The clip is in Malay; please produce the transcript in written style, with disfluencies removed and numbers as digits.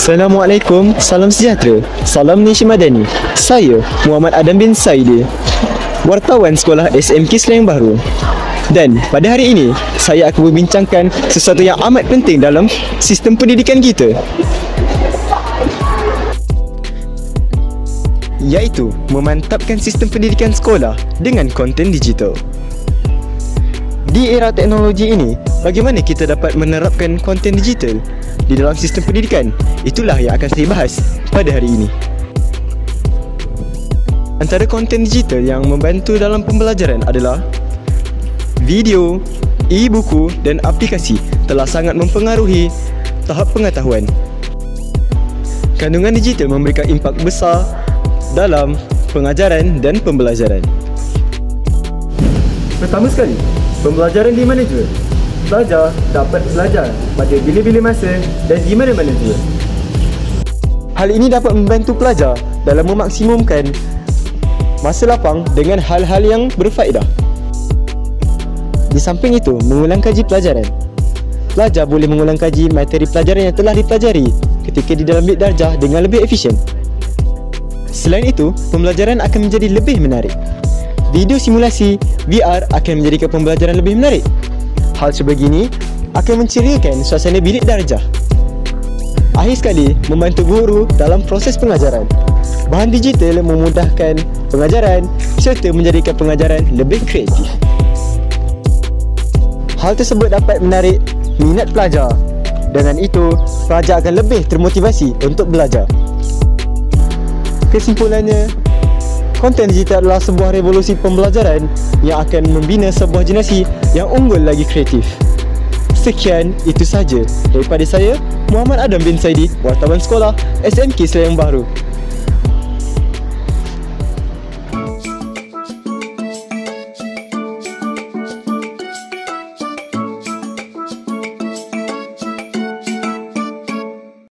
Assalamualaikum, salam sejahtera, salam Malaysia Madani. Saya Muhammad Adam bin Saidi, wartawan sekolah SMK Selayang Baru. Dan pada hari ini, saya akan membincangkan sesuatu yang amat penting dalam sistem pendidikan kita, iaitu memantapkan sistem pendidikan sekolah dengan konten digital. Di era teknologi ini, bagaimana kita dapat menerapkan konten digital di dalam sistem pendidikan? Itulah yang akan saya bahas pada hari ini. Antara konten digital yang membantu dalam pembelajaran adalah video, e-buku dan aplikasi telah sangat mempengaruhi tahap pengetahuan. Kandungan digital memberikan impak besar dalam pengajaran dan pembelajaran. Pertama sekali, pembelajaran di mana jua. Pelajar dapat belajar pada bila-bila masa dan di mana-mana jua. Hal ini dapat membantu pelajar dalam memaksimumkan masa lapang dengan hal-hal yang berfaedah. Di samping itu, mengulang kaji pelajaran. Pelajar boleh mengulang kaji materi pelajaran yang telah dipelajari ketika di dalam bilik darjah dengan lebih efisien. Selain itu, pembelajaran akan menjadi lebih menarik. Video simulasi VR akan menjadikan pembelajaran lebih menarik. Hal sebegini akan menceriakan suasana bilik darjah. Akhir sekali, membantu guru dalam proses pengajaran. Bahan digital memudahkan pengajaran serta menjadikan pengajaran lebih kreatif. Hal tersebut dapat menarik minat pelajar. Dengan itu, pelajar akan lebih termotivasi untuk belajar. Kesimpulannya, konten digital adalah sebuah revolusi pembelajaran yang akan membina sebuah generasi yang unggul lagi kreatif. Sekian, itu sahaja daripada saya, Muhammad Adam bin Saidi, wartawan sekolah SMK Selayang Baru.